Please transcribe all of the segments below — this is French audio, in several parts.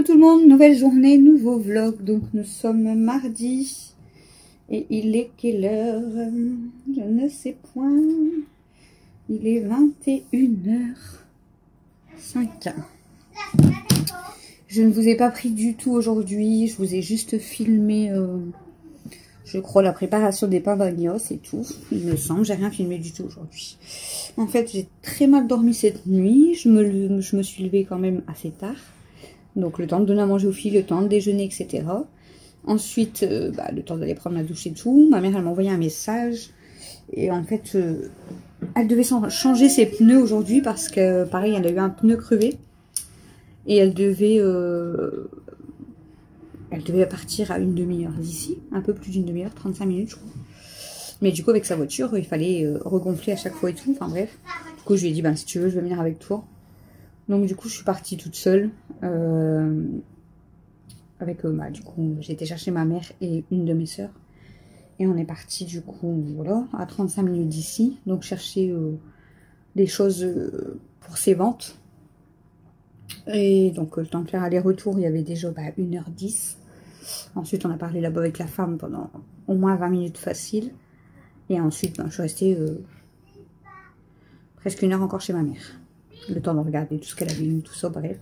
tout le monde, nouvelle journée, nouveau vlog. Donc nous sommes mardi et il est quelle heure? Je ne sais point. Il est 21h05. Je ne vous ai pas pris du tout aujourd'hui, je vous ai juste filmé, je crois, la préparation des pains bagnos et tout. Il me semble, j'ai rien filmé du tout aujourd'hui. En fait, j'ai très mal dormi cette nuit, je me suis levée quand même assez tard. Donc le temps de donner à manger aux filles, le temps de déjeuner, etc. Ensuite, le temps d'aller prendre ma douche et tout. Ma mère, elle m'a envoyé un message. Et en fait, elle devait changer ses pneus aujourd'hui parce que, pareil, elle a eu un pneu crevé. Et elle devait partir à une demi-heure d'ici. Un peu plus d'une demi-heure, 35 minutes, je crois. Mais du coup, avec sa voiture, il fallait regonfler à chaque fois et tout. Enfin bref. Du coup, je lui ai dit, si tu veux, je vais venir avec toi. Donc du coup, je suis partie toute seule. Du coup, j'ai été chercher ma mère et une de mes sœurs. Et on est parti du coup, voilà, à 35 minutes d'ici. Donc chercher des choses pour ses ventes. Et donc le temps de faire aller-retour, il y avait déjà 1h10. Ensuite, on a parlé là-bas avec la femme pendant au moins 20 minutes facile. Et ensuite, je suis restée presque une heure encore chez ma mère. Le temps de regarder tout ce qu'elle avait eu, tout ça, bref.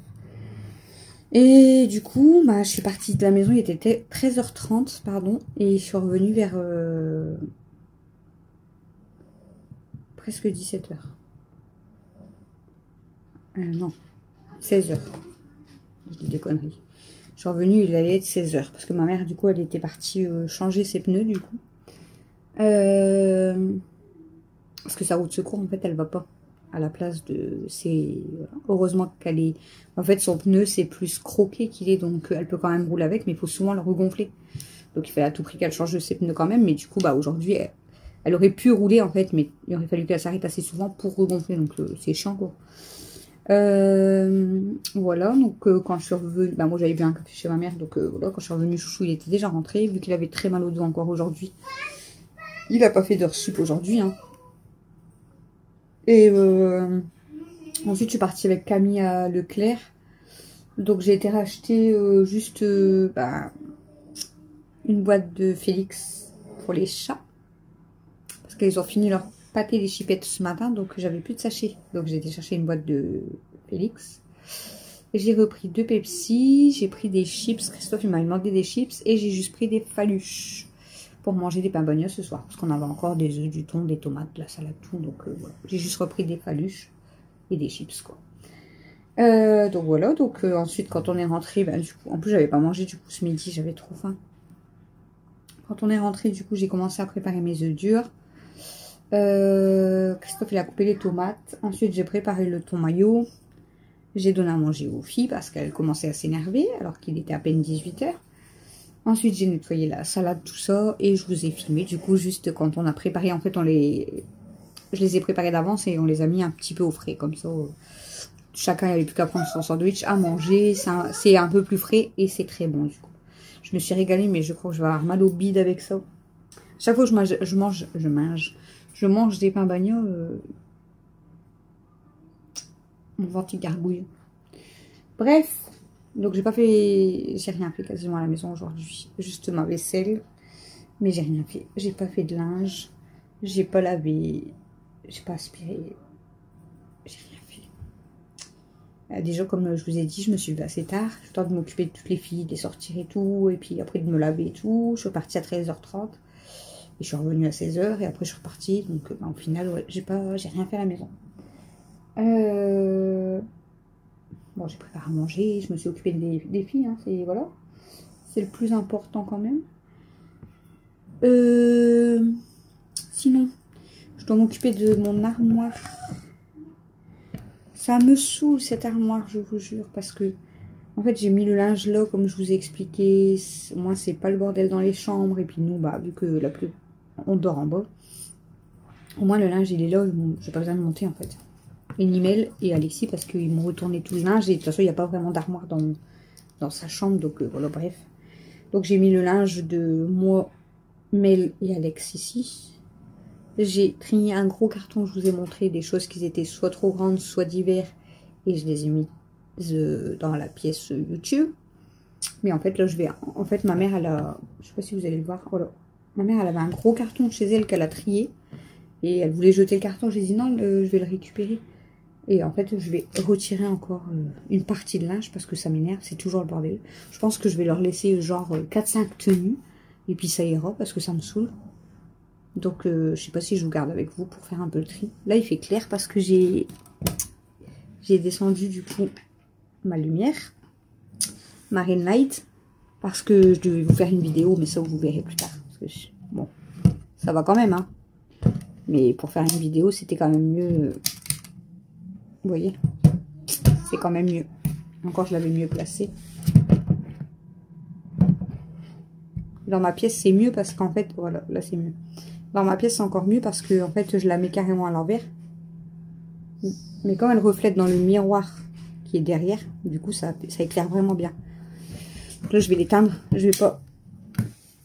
Et du coup, je suis partie de la maison, il était 13h30, pardon, et je suis revenue vers presque 17h. Non, 16h. Je dis des conneries. Je suis revenue, il allait être 16h, parce que ma mère, du coup, elle était partie changer ses pneus, du coup. Parce que sa roue de secours, en fait, elle va pas à la place de ses... Voilà. Heureusement qu'elle est... En fait, son pneu, c'est plus croqué qu'il est, donc elle peut quand même rouler avec, mais il faut souvent le regonfler. Donc il fallait à tout prix qu'elle change ses pneus quand même, mais du coup, aujourd'hui, elle aurait pu rouler, en fait, mais il aurait fallu qu'elle s'arrête assez souvent pour regonfler, donc c'est chiant, quoi. Voilà, donc quand je suis revenue... moi, j'avais bu un café chez ma mère, donc voilà, quand je suis revenue, Chouchou, il était déjà rentré, vu qu'il avait très mal au dos encore aujourd'hui. Il n'a pas fait d'heure sup aujourd'hui, hein. Et ensuite, je suis partie avec Camille à Leclerc. Donc, j'ai été racheter juste une boîte de Félix pour les chats. Parce qu'ils ont fini leur pâté des chipettes ce matin. Donc, j'avais plus de sachets. Donc, j'ai été chercher une boîte de Félix. J'ai repris 2 Pepsi. J'ai pris des chips. Christophe, il m'a demandé des chips. Et j'ai juste pris des faluches pour manger des pains bagnos ce soir. Parce qu'on avait encore des œufs, du thon, des tomates, de la salade, tout. Donc, voilà. J'ai juste repris des faluches et des chips, quoi. Donc voilà, ensuite quand on est rentré, du coup, en plus j'avais pas mangé du coup ce midi, j'avais trop faim. Quand on est rentré, du coup j'ai commencé à préparer mes œufs durs. Christophe il a coupé les tomates. Ensuite j'ai préparé le thon mayo. J'ai donné à manger aux filles parce qu'elles commençaient à s'énerver alors qu'il était à peine 18h. Ensuite j'ai nettoyé la salade, tout ça, et je vous ai filmé du coup juste quand on a préparé. En fait je les ai préparés d'avance et on les a mis un petit peu au frais comme ça. Chacun n'avait plus qu'à prendre son sandwich à manger. C'est un peu plus frais et c'est très bon du coup. Je me suis régalée, mais je crois que je vais avoir mal au bide avec ça. Chaque fois que je mange des pains bagnos, mon ventre gargouille. Bref, donc j'ai rien fait quasiment à la maison aujourd'hui. Juste ma vaisselle, mais j'ai rien fait. J'ai pas fait de linge, j'ai pas lavé, j'ai pas aspiré. J'ai rien fait. Déjà, comme je vous ai dit, je me suis levée assez tard. J'ai le temps de m'occuper de toutes les filles, de les sortir et tout. Et puis après de me laver et tout. Je suis partie à 13h30. Et je suis revenue à 16h. Et après je suis repartie. Donc au final, ouais, j'ai rien fait à la maison. Bon, j'ai préparé à manger. Je me suis occupée des filles. Hein, voilà. C'est le plus important quand même. Sinon, je dois m'occuper de mon armoire. Ça me saoule cette armoire, je vous jure, parce que en fait j'ai mis le linge là, comme je vous ai expliqué. Moi c'est pas le bordel dans les chambres, et puis nous, vu que on dort en bas, au moins le linge il est là, j'ai pas besoin de monter en fait. Et ni Mel et Alexis, parce qu'ils m'ont retourné tout le linge, et de toute façon il n'y a pas vraiment d'armoire dans sa chambre, donc voilà, bref. Donc j'ai mis le linge de moi, Mel et Alex ici. J'ai trié un gros carton, je vous ai montré des choses qui étaient soit trop grandes, soit d'hiver. Et je les ai mis dans la pièce YouTube. Mais en fait, là, je vais... En fait, ma mère, elle a... Je sais pas si vous allez le voir. Voilà. Ma mère, elle avait un gros carton chez elle qu'elle a trié. Et elle voulait jeter le carton. J'ai dit non, je vais le récupérer. Et en fait, je vais retirer encore une partie de linge parce que ça m'énerve. C'est toujours le bordel. Je pense que je vais leur laisser genre 4-5 tenues. Et puis ça ira parce que ça me saoule. Donc, je sais pas si je vous garde avec vous pour faire un peu le tri. Là, il fait clair parce que j'ai descendu du coup ma lumière. Ma ring light. Parce que je devais vous faire une vidéo, mais ça vous verrez plus tard. Parce que bon, ça va quand même, hein. Mais pour faire une vidéo, c'était quand même mieux. Vous voyez, c'est quand même mieux. Encore, je l'avais mieux placé. Dans ma pièce, c'est mieux parce qu'en fait, voilà, là c'est mieux. Dans ma pièce, c'est encore mieux parce que en fait, je la mets carrément à l'envers. Mais quand elle reflète dans le miroir qui est derrière, du coup, ça éclaire vraiment bien. Donc là, je vais l'éteindre. Je vais pas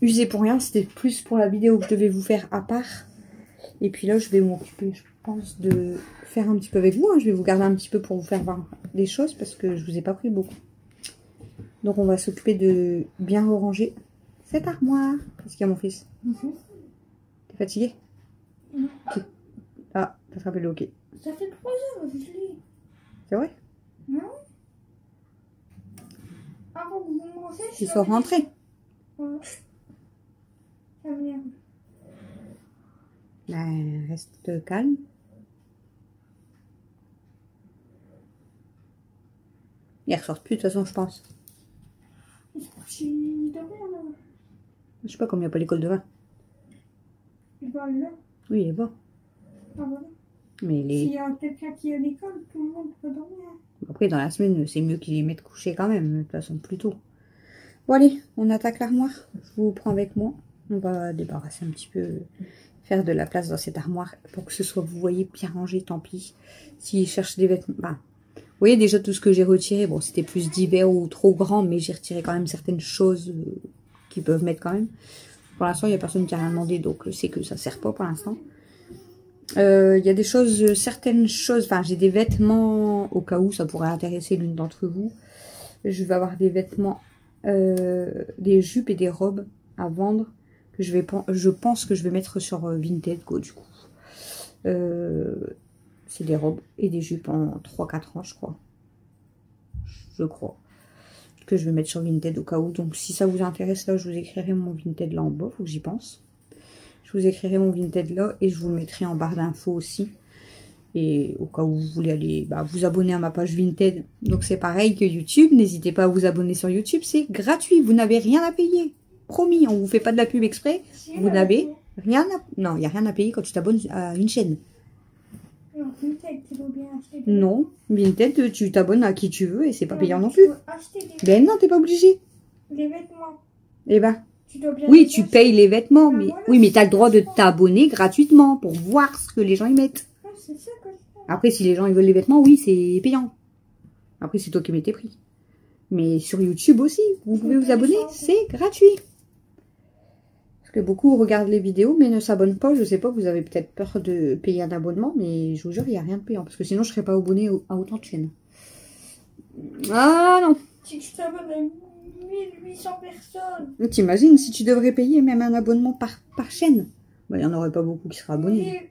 user pour rien. C'était plus pour la vidéo que je devais vous faire à part. Et puis là, je vais m'occuper, je pense, de faire un petit peu avec vous. Hein. Je vais vous garder un petit peu pour vous faire voir des choses parce que je vous ai pas pris beaucoup. Donc, on va s'occuper de bien ranger cette armoire. Qu'est-ce qu'il y a, mon fils? T'es fatigué? Non. Ah, t'as attrapé le hockey. Ça fait 3 heures que je lis. C'est vrai? Non. Avant que vous mangez, Ils sont rentrés. Ouais. Ça m'énerve. Ben, reste calme. Ils ressortent plus de toute façon, je pense. Ils sont partis dormir là. Je sais pas comme il n'y a pas l'école de vin. Ils vont là. Oui, il est bon. Ah voilà. Mais les... S'il y a quelqu'un qui est à l'école, tout le monde peut dormir. Après, dans la semaine, c'est mieux qu'ils les mettent couchés quand même, de toute façon, plus tôt. Bon, allez, on attaque l'armoire. Je vous prends avec moi. On va débarrasser un petit peu, faire de la place dans cette armoire pour que ce soit, vous voyez, bien rangé, tant pis. S'ils cherchent des vêtements... Bah, vous voyez déjà tout ce que j'ai retiré. Bon, c'était plus d'hiver ou trop grand, mais j'ai retiré quand même certaines choses qu'ils peuvent mettre quand même. Pour l'instant, il n'y a personne qui a rien demandé, donc c'est que ça ne sert pas pour l'instant. Il y a des choses, certaines choses, enfin j'ai des vêtements, au cas où ça pourrait intéresser l'une d'entre vous. Je vais avoir des vêtements, des jupes et des robes à vendre, que je pense que je vais mettre sur Vinted Go du coup. C'est des robes et des jupes en 3-4 ans je crois. Je crois. Que je vais mettre sur Vinted au cas où. Donc si ça vous intéresse là, je vous écrirai mon Vinted là en bas, faut que j'y pense. Je vous écrirai mon Vinted là et je vous le mettrai en barre d'infos aussi. Et au cas où vous voulez aller vous abonner à ma page Vinted. Donc c'est pareil que YouTube. N'hésitez pas à vous abonner sur YouTube. C'est gratuit. Vous n'avez rien à payer. Promis, on vous fait pas de la pub exprès. Vous n'avez rien à... Non, il n'y a rien à payer quand tu t'abonnes à une chaîne. Non, Vinted, tu dois bien acheter. Non, Vinted, tu t'abonnes à qui tu veux et c'est pas payant non plus. Ben non, t'es pas obligé. Les vêtements. Eh ben... Bien oui, tu payes les vêtements, mais voilà, oui, mais tu as le droit de t'abonner gratuitement pour voir ce que les gens y mettent. Ah, c'est ça que je... Après, si les gens ils veulent les vêtements, oui, c'est payant. Après, c'est toi qui mets tes prix. Mais sur YouTube aussi, vous pouvez vous abonner, c'est gratuit. Parce que beaucoup regardent les vidéos, mais ne s'abonnent pas. Je sais pas, vous avez peut-être peur de payer un abonnement, mais je vous jure, il n'y a rien de payant. Parce que sinon, je ne serais pas abonné à autant de chaînes. Ah non. Si tu t'abonnes à 1800 personnes. T'imagines si tu devrais payer même un abonnement par chaîne. Il n'y en aurait pas beaucoup qui seraient abonnés.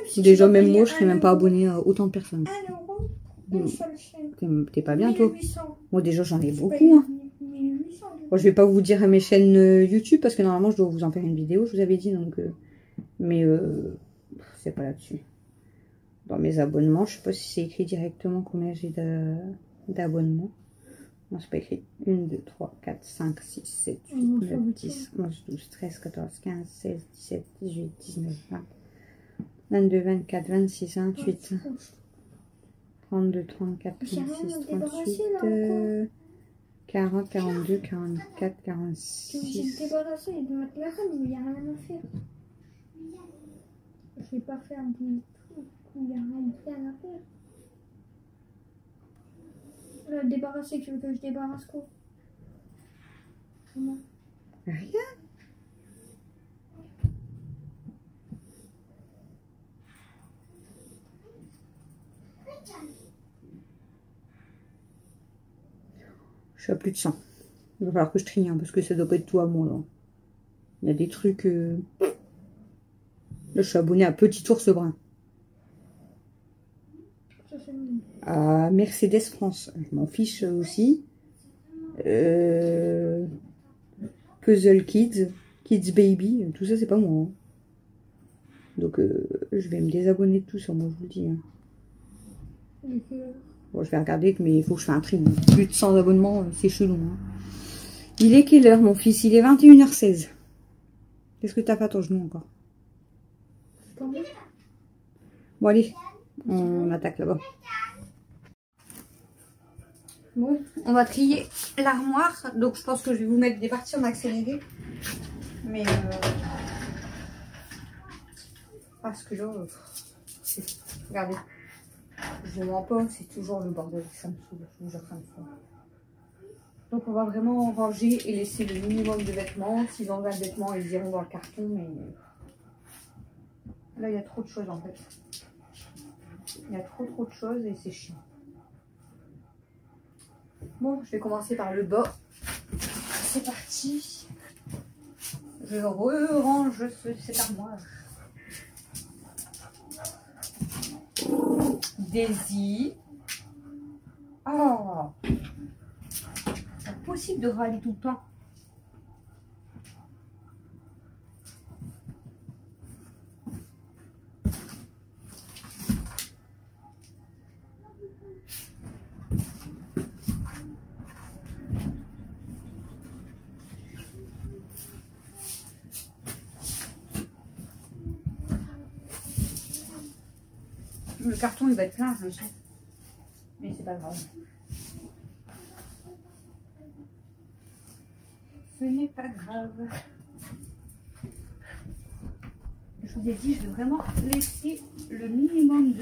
Si déjà, même moi, je serais même pas abonné à autant de personnes. 1 euro, une seule chaîne. T'es pas bien, toi? 1800. Moi, déjà, j'en ai beaucoup. Hein. 1800. Bon, je vais pas vous dire mes chaînes YouTube parce que normalement, je dois vous en faire une vidéo, je vous avais dit. Donc, mais c'est pas là-dessus. Dans mes abonnements, je sais pas si c'est écrit directement combien j'ai d'abonnements. Non, c'est pas écrit. 1, 2, 3, 4, 5, 6, 7, 8, 9, 10, 11, 12, 13, 14, 15, 16, 17, 18, 19, 20, 22, 24, 26, 28, 32, 34, 36, 38, 40, 42, 44, 46. Je vais me débarrasser et de mettre la canne, mais il n'y a rien à faire. Je vais pas faire des trucs où il n'y a rien à faire. Débarrasser, tu veux que je débarrasse quoi? Comment? Rien. Je suis à plus de 100. Il va falloir que je trie, hein, parce que ça doit pas être tout à moi, là. Il y a des trucs... Là, je suis abonnée à Petit Ours Brun. Ça, c'est mignon. À Mercedes France. Je m'en fiche aussi. Puzzle Kids. Kids Baby. Tout ça, c'est pas moi. Hein. Donc, je vais me désabonner de tout ça, moi, je vous le dis. Hein. Bon, je vais regarder, mais il faut que je fasse un tri. Plus de 100 abonnements, c'est chelou. Hein. Il est quelle heure, mon fils? Il est 21h16. Qu'est-ce que t'as fait à ton genou encore? Bon, allez, on attaque là-bas. Bon, on va trier l'armoire. Donc, je pense que je vais vous mettre des parties en accéléré. Mais, parce que là, regardez. Je ne mens pas, c'est toujours le bordel. Ça me saoule, je vous jure, ça me saoule. Donc, on va vraiment ranger et laisser le minimum de vêtements. S'ils enlèvent des vêtements, ils iront dans le carton. Mais là, il y a trop de choses en fait. Il y a trop de choses et c'est chiant. Bon, je vais commencer par le bas. C'est parti. Je range cette armoire. Daisy. Oh, c'est impossible de râler tout le temps. Le carton il va être plein, je le sens. Mais c'est pas grave. Ce n'est pas grave. Je vous ai dit, je vais vraiment laisser le minimum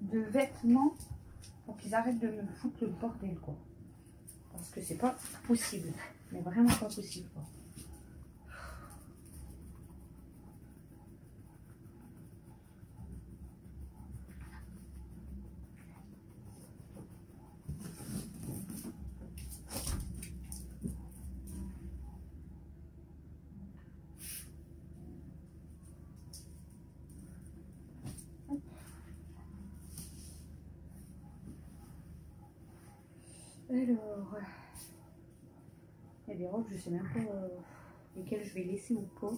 de vêtements pour qu'ils arrêtent de me foutre le bordel, quoi. Parce que c'est pas possible. Mais vraiment pas possible, quoi. Alors, il y a des robes, je sais même pas lesquelles je vais laisser ou pas.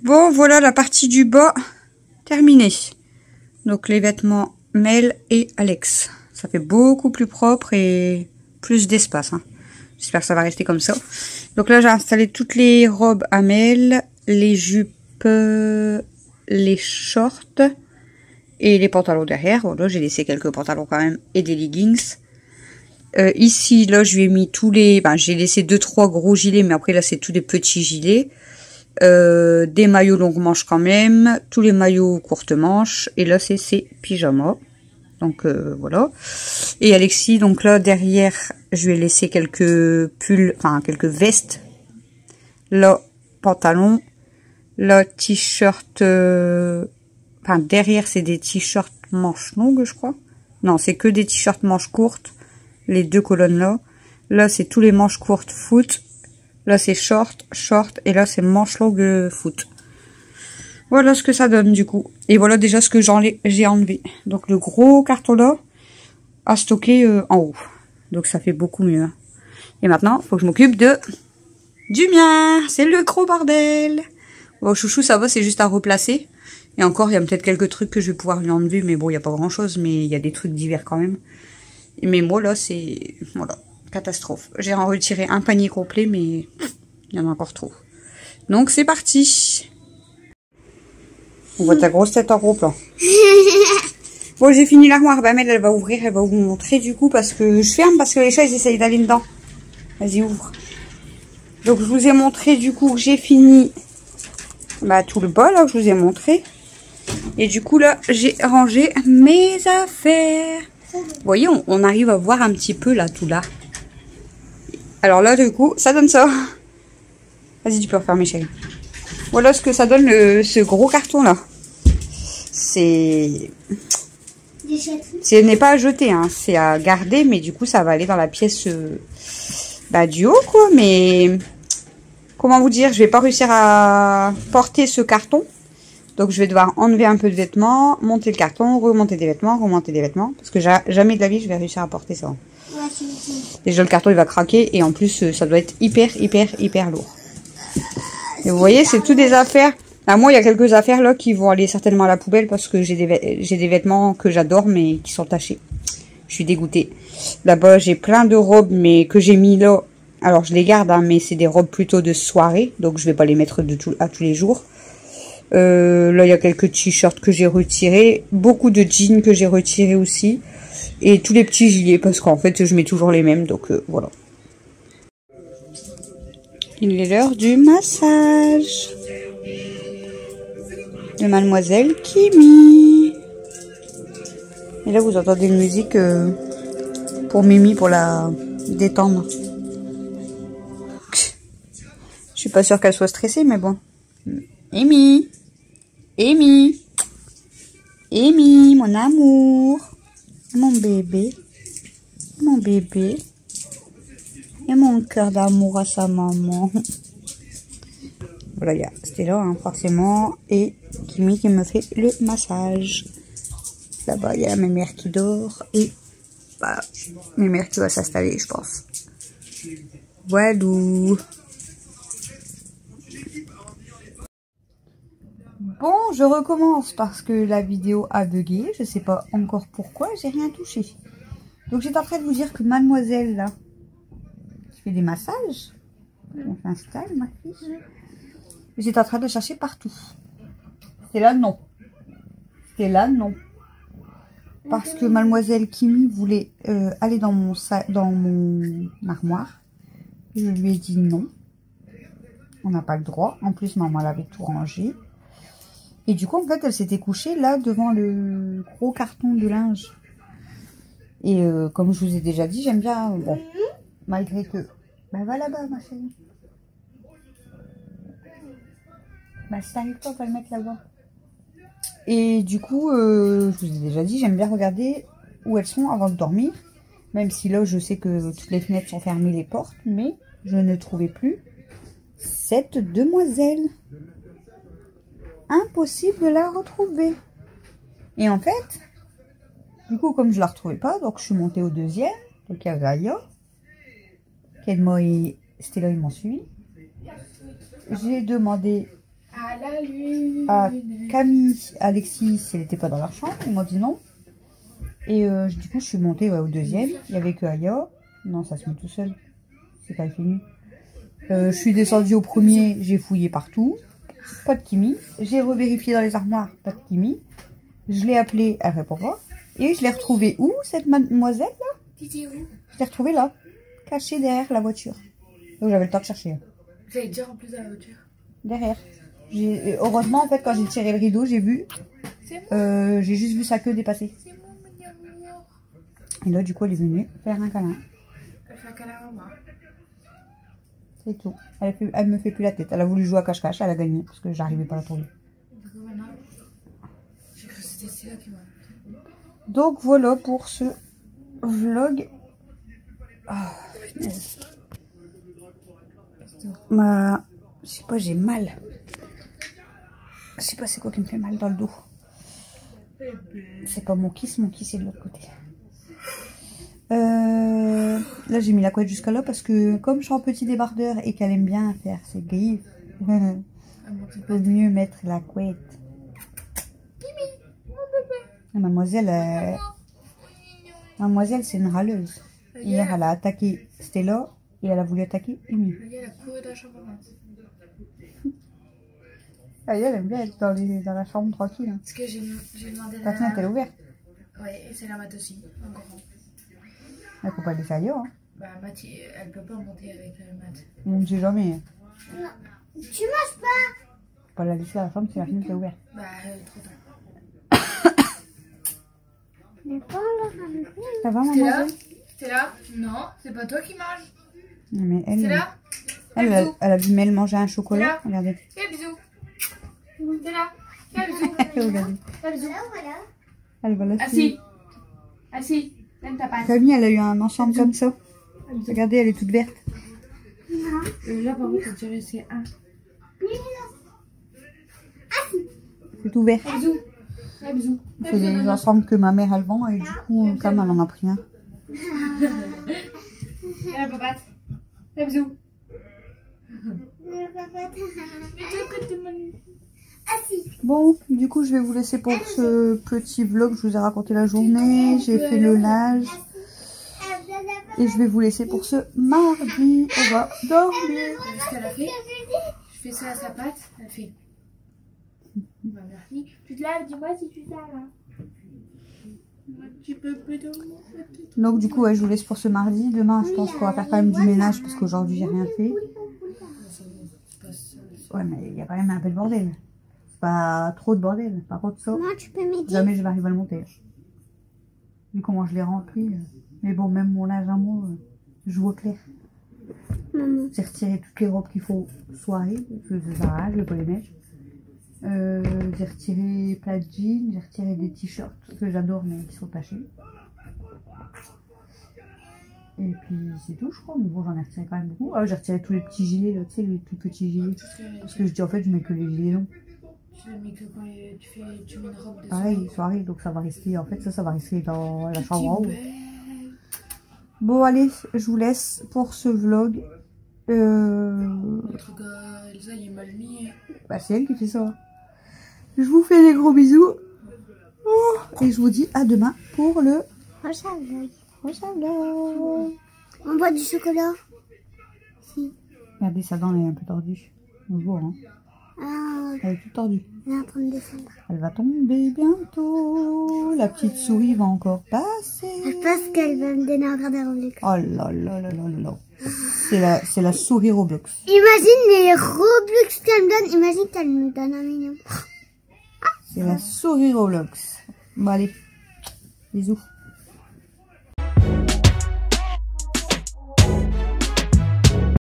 Bon, voilà la partie du bas terminée. Donc les vêtements Mel et Alex. Ça fait beaucoup plus propre et plus d'espace. Hein. J'espère que ça va rester comme ça. Donc là, j'ai installé toutes les robes à Mel, les jupes, les shorts et les pantalons derrière. Bon, là, j'ai laissé quelques pantalons quand même et des leggings. Ici, là, je lui ai mis tous les... Ben, j'ai laissé 2-3 gros gilets, mais après, là, c'est tous des petits gilets. Des maillots longue manche quand même. Tous les maillots courte manche. Et là, c'est ses pyjamas. Donc, voilà. Et Alexis, donc là, derrière, je lui ai laissé quelques pulls, enfin, quelques vestes. Là, pantalon. Là, t-shirt... Enfin, derrière, c'est des t-shirts manches longues, je crois. Non, c'est que des t-shirts manches courtes. Les deux colonnes là. Là, c'est tous les manches courtes foot. Là, c'est short. Et là, c'est manches longues foot. Voilà ce que ça donne, du coup. Et voilà déjà ce que j'ai enlevé. Donc, le gros carton là, à stocker en haut. Donc, ça fait beaucoup mieux. Et maintenant, il faut que je m'occupe du mien. C'est le gros bordel. Bon, chouchou, ça va, c'est juste à replacer. Et encore, il y a peut-être quelques trucs que je vais pouvoir lui enlever. Mais bon, il n'y a pas grand-chose. Mais il y a des trucs divers quand même. Mais moi, là, c'est... Voilà, catastrophe. J'ai en retiré un panier complet, mais il y en a encore trop. Donc, c'est parti. On voit ta grosse tête en gros plan. Bon, j'ai fini l'armoire. Bah, elle va ouvrir, elle va vous montrer du coup, parce que je ferme, parce que les chats, ils essayent d'aller dedans. Vas-y, ouvre. Donc, je vous ai montré du coup que j'ai fini bah, tout le bas, là, que je vous ai montré. Et du coup, là, j'ai rangé mes affaires. Vous voyez, on arrive à voir un petit peu là, tout là. Alors là, du coup, ça donne ça. Vas-y, tu peux refermer, chérie. Voilà ce que ça donne, ce gros carton là. Ce n'est pas à jeter, hein, c'est à garder, mais du coup, ça va aller dans la pièce bah, du haut, quoi. Mais comment vous dire, je vais pas réussir à porter ce carton. Donc, je vais devoir enlever un peu de vêtements, monter le carton, remonter des vêtements, remonter des vêtements. Parce que jamais de la vie, je vais réussir à porter ça. Déjà, le carton, il va craquer. Et en plus, ça doit être hyper lourd. Et vous voyez, c'est tout des affaires. Là, moi, il y a quelques affaires là qui vont aller certainement à la poubelle. Parce que j'ai des vêtements que j'adore, mais qui sont tachés. Je suis dégoûtée. Là-bas, j'ai plein de robes, mais que j'ai mis là. Alors, je les garde, hein, mais c'est des robes plutôt de soirée. Donc, je vais pas les mettre à tous les jours. Là, il y a quelques t-shirts que j'ai retirés. Beaucoup de jeans que j'ai retirés aussi. Et tous les petits gilets, parce qu'en fait, je mets toujours les mêmes. Donc, voilà. Il est l'heure du massage. De Mademoiselle Kimi. Et là, vous entendez une musique pour Mimi, pour la détendre. Je suis pas sûre qu'elle soit stressée, mais bon. Amy, mon amour, mon bébé, et mon cœur d'amour à sa maman. Voilà, il y a Stella, hein, forcément, et Kimi qui me fait le massage. Là-bas, il y a ma mère qui dort, et bah, ma mère qui va s'installer, je pense. Voilou. Bon, je recommence parce que la vidéo a bugué. Je sais pas encore pourquoi, j'ai rien touché. Donc j'étais en train de vous dire que mademoiselle là, qui fait des massages, on s'installe ma fille. J'étais en train de chercher partout. C'était là non. Parce que mademoiselle Kimi voulait aller dans mon armoire. Je lui ai dit non. On n'a pas le droit. En plus, maman elle avait tout rangé. Et du coup, en fait, elle s'était couchée là devant le gros carton de linge. Et comme je vous ai déjà dit, j'aime bien, bon, malgré que... Bah va là-bas, ma chérie. Bah si t'arrives pas, on va le mettre là-bas. Et du coup, je vous ai déjà dit, j'aime bien regarder où elles sont avant de dormir. Même si là, je sais que toutes les fenêtres sont fermées, les portes. Mais je ne trouvais plus cette demoiselle. Impossible de la retrouver. Et en fait, du coup, comme je la retrouvais pas, donc je suis montée au deuxième. Donc il y avait Aya, Kedmo et Stella, ils m'ont suivi. J'ai demandé À la lune. Camille, Alexis, elle n'était pas dans leur chambre, ils m'ont dit non. Et du coup, je suis montée au deuxième. Il n'y avait que Aya. Non, ça se met tout seul. C'est pas fini. Je suis descendue au premier, j'ai fouillé partout. Pas de Kimi. J'ai revérifié dans les armoires, pas de Kimi. Je l'ai appelée, elle répond pas. Et je l'ai retrouvée où, cette mademoiselle là? T'étais où? Je l'ai retrouvée là, cachée derrière la voiture. Donc j'avais le temps de chercher. J'allais dire en plus dans la voiture. Derrière. Heureusement, en fait, quand j'ai tiré le rideau, j'ai vu. J'ai juste vu sa queue dépasser. C'est moi, mon amour. Et là, du coup, elle est venue faire un câlin. Elle fait un câlin à moi. C'est tout. Elle me fait plus la tête. Elle a voulu jouer à cache-cache, elle a gagné parce que j'arrivais pas à la trouver. Du coup, maintenant, j'ai cru que c'était celle-là qui m'a. Donc voilà pour ce vlog. Ah, punaise. Je sais pas, j'ai mal. Je sais pas c'est quoi qui me fait mal dans le dos. C'est pas mon kiss c'est de l'autre côté. Là j'ai mis la couette jusqu'à là parce que comme je suis en petit débardeur et qu'elle aime bien faire ses griffes, vaut mieux mettre la couette. Mademoiselle, Mademoiselle c'est une râleuse. Hier elle a attaqué Stella et elle a voulu attaquer Amy. Elle a couru dans la chambre. Elle aime bien être dans la chambre tranquille. Hein. Parce que j'ai demandé la fenêtre elle est ouverte. Ouais, et c'est la mat aussi. Encore. Elle peut pas laisser ailleurs. Hein. Bah, Math, elle peut pas monter avec la mat. On ne sait jamais. Non. Tu manges pas. Faut pas la laisser à la chambre si la fenêtre est ouverte. Bah, trop tard. Mais pas là, Ça va, maman? C'est là? Non, c'est pas toi qui manges. Mais elle, c'est là? Elle a vu Mel manger un chocolat. Regardez. Fais bisous. C'est là. Fais bisous. Regardez. Fais bisous. Elle va la Assis. Assis. Donne ta patte. Camille, elle a eu un ensemble comme ça. Regardez, elle est toute verte. Là, par contre, je dirais c'est un. C'est tout vert. Fais bisous. Fais bisous. C'est des ensembles que ma mère elle vend et du coup, Cam elle en a pris un. Fais la papate. Fais bisous. Bon, du coup, je vais vous laisser pour ce petit vlog. Je vous ai raconté la journée, j'ai fait le linge. Et je vais vous laisser pour ce mardi. On va dormir. Ce qu'elle a fait, je fais ça à sa patte, elle fait. Bah, merci. Tu te laves, dis-moi si tu te laves. Donc, du coup, ouais, je vous laisse pour ce mardi. Demain, je pense qu'on va faire quand même du ménage parce qu'aujourd'hui, j'ai rien fait. Ouais, mais il y a quand même un peu de bordel. Pas trop de bordel. Par contre, ça, Moi, tu peux m'aider. jamais je vais arriver à le monter. Vu comment je l'ai rempli. Mais bon, même mon linge à moi, je vois clair. J'ai retiré toutes les robes qu'il faut soirée. Je les arrache, je vais pas les mettre. J'ai retiré plein de jeans, j'ai retiré des t-shirts que j'adore mais qui sont tachés. Et puis c'est tout, je crois. Mais bon, j'en ai retiré quand même beaucoup. Ah, j'ai retiré tous les petits gilets, là, tu sais, les tout petits gilets. Parce que je dis en fait, je mets que les gilets longs. Tu mets que quand tu mets une robe de pareil, soirée, donc ça va rester. En fait, ça va rester dans la chambre en haut. Bon, allez, je vous laisse pour ce vlog. Notre gars, Elsa, il est mal mis. Bah, c'est elle qui fait ça. Je vous fais des gros bisous. Oh, et je vous dis à demain pour le Prochain vlog. prochain vlog. On boit du chocolat. Si. Regardez, sa dent elle est un peu tordue. On voit, hein. Ah, Elle est toute tordue. elle est en train de descendre. Elle va tomber bientôt. La petite souris va encore passer. Je pense qu'elle va me donner encore des Roblox. Oh là là là là là. C'est la souris Roblox. Imagine les Roblox qu'elle me donne. Imagine qu'elle me donne un million. C'est la souris Roblox. Bon allez, bisous.